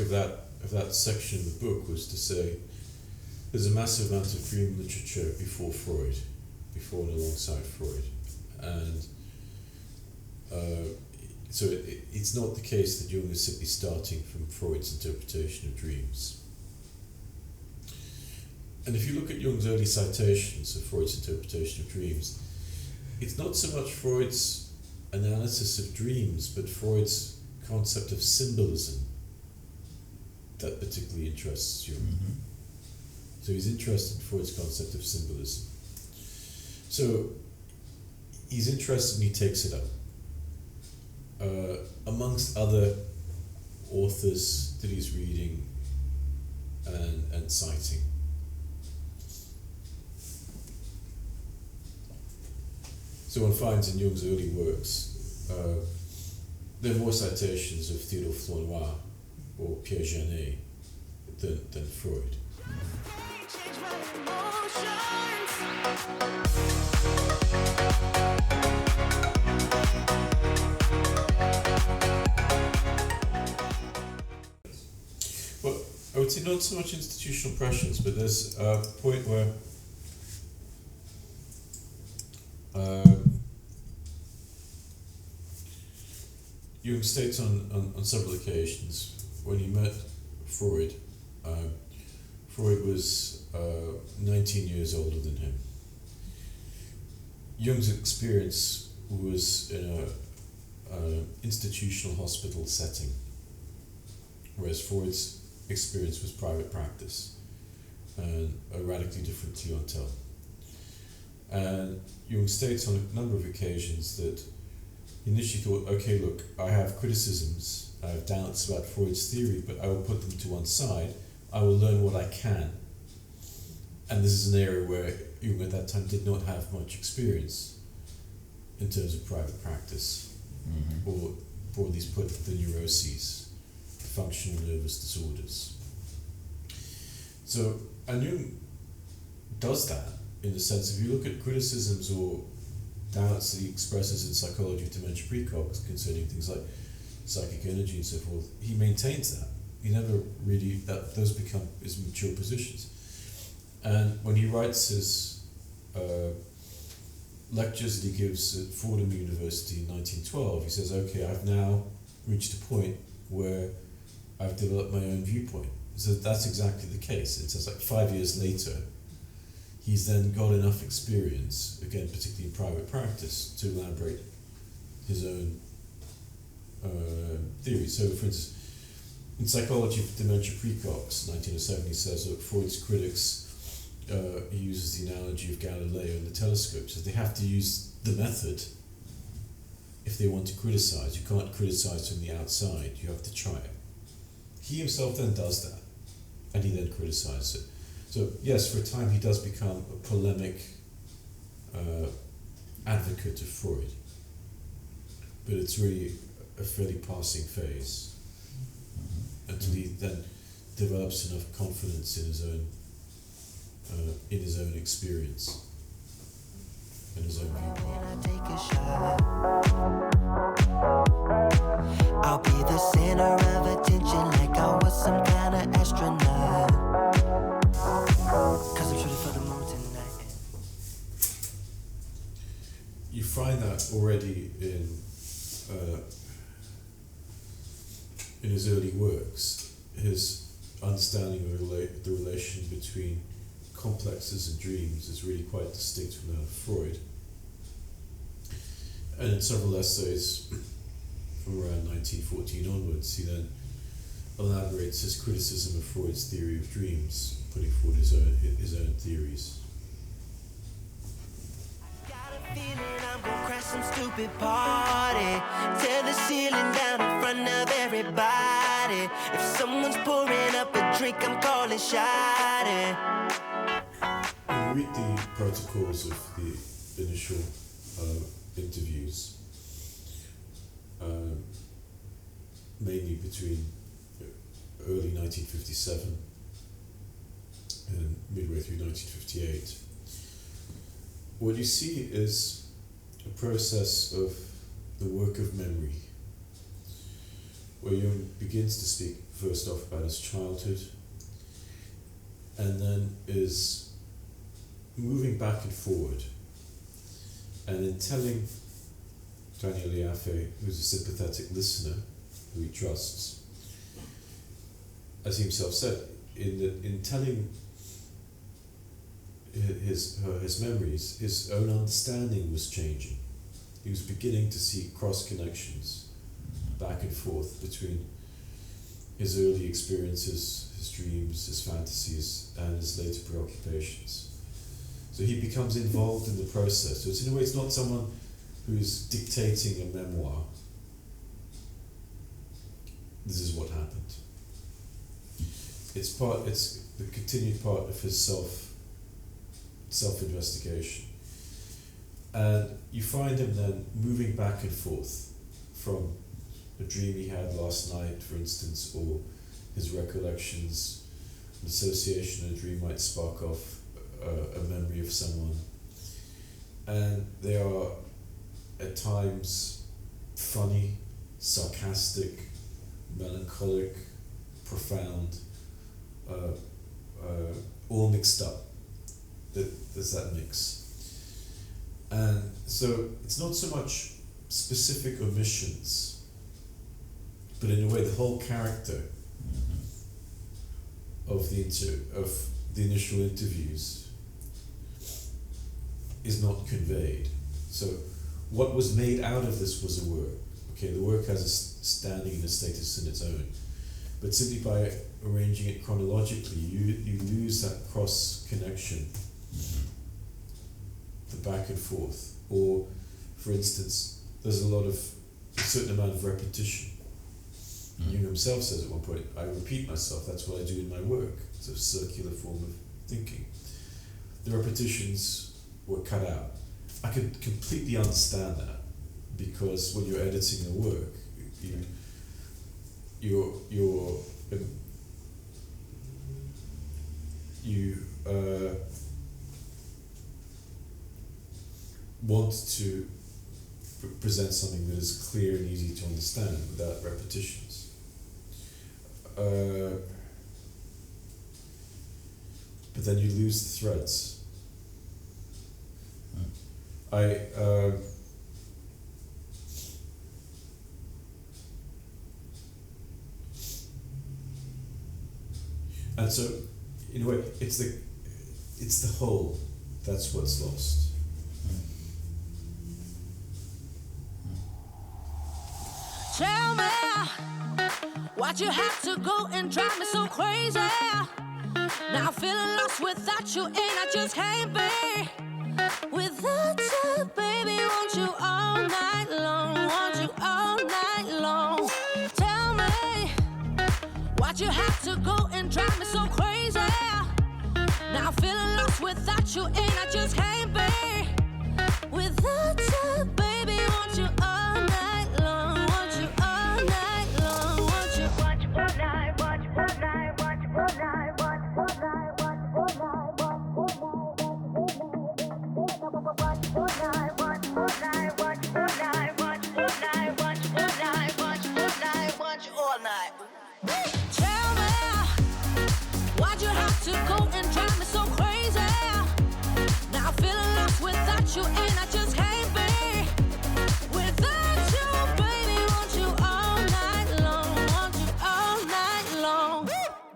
of that section of the book was to say there's a massive amount of dream literature before Freud, before and alongside Freud, and so it's not the case that Jung is simply starting from Freud's interpretation of dreams. And if you look at Jung's early citations of Freud's interpretation of dreams, it's not so much Freud's analysis of dreams, but Freud's concept of symbolism that particularly interests Jung. Mm-hmm. So he's interested in Freud's concept of symbolism. So he's interested and he takes it up. Amongst other authors that he's reading and citing. So one finds in Jung's early works, there are more citations of Theodore Flournoy or Pierre Janet than Freud. Well, I would say not so much institutional pressures, but there's a point where Jung states on several occasions when he met Freud, Freud was 19 years older than him. Jung's experience was in an institutional hospital setting, whereas Freud's experience was private practice and a radically different clientele. And Jung states on a number of occasions that he initially thought, okay, look, I have criticisms, I have doubts about Freud's theory, but I will put them to one side. I will learn what I can. And this is an area where Jung at that time did not have much experience in terms of private practice, mm-hmm. or broadly put, the neuroses, functional nervous disorders. So, and Jung does that in the sense, if you look at criticisms or doubts that he expresses in Psychology of Dementia Precox concerning things like psychic energy and so forth, he maintains that. He never really, those become his mature positions. And when he writes his lectures that he gives at Fordham University in 1912, he says, okay, I've now reached a point where I've developed my own viewpoint. So that's exactly the case. It says like 5 years later, he's then got enough experience, again, particularly in private practice, to elaborate his own theory. So, for instance, in Psychology of Dementia Precox, 1907, he says that Freud's critics, he uses the analogy of Galileo and the telescope. So they have to use the method if they want to criticize. You can't criticize from the outside, you have to try it. He himself then does that, and he then criticizes it. So yes, for a time he does become a polemic advocate of Freud, but it's really a fairly passing phase, mm-hmm. until he then develops enough confidence in his own experience and his own viewpoint. I'll be the center of attention like I was some kind of astronaut. Cause I'm shooting for the moon tonight. You find that already in his early works. His understanding of the relation between complexes and dreams is really quite distinct from that of Freud. And in several essays from around 1914 onwards, he then elaborates his criticism of Freud's theory of dreams, putting forward his own theories. Got a feeling I'm gonna crash some stupid party. Tear the ceiling down in front of everybody. If someone's pouring up a drink, I'm calling shoddy. When you read the protocols of the initial interviews, mainly between early 1957 and midway through 1958, what you see is a process of the work of memory. where Jung begins to speak first off about his childhood, and then is moving back and forward, and in telling Daniel Iaffe, who's a sympathetic listener, who he trusts, as he himself said, in telling his memories, his own understanding was changing. He was beginning to see cross connections back and forth between his early experiences, his dreams, his fantasies, and his later preoccupations. So he becomes involved in the process. So it's, in a way, it's not someone who's dictating a memoir. This is what happened. It's the continued part of his self-investigation. And you find him then moving back and forth from a dream he had last night, for instance, or his recollections, an association in a dream might spark off a memory of someone. And they are at times funny, sarcastic, melancholic, profound, all mixed up. There's that mix. And so it's not so much specific omissions, but in a way the whole character of the initial interviews is not conveyed. So what was made out of this was a work. Okay, the work has a standing and a status in its own, but simply by arranging it chronologically, you lose that cross connection, the back and forth. Or, for instance, there's a certain amount of repetition. Jung himself says at one point, I repeat myself, that's what I do in my work. It's a circular form of thinking. The repetitions were cut out. I could completely understand that, because when you're editing a work, you want to present something that is clear and easy to understand without repetitions. But then you lose the threads. And so, in a way, it's the whole that's what's lost. Tell me why'd you have to go and drive me so crazy? Now I'm feeling lost without you, and I just can't be without you, baby. Want you all night long, want you all night long. Tell me why'd you have to go and drive me so crazy? Now I'm feeling lost without you, and I just can't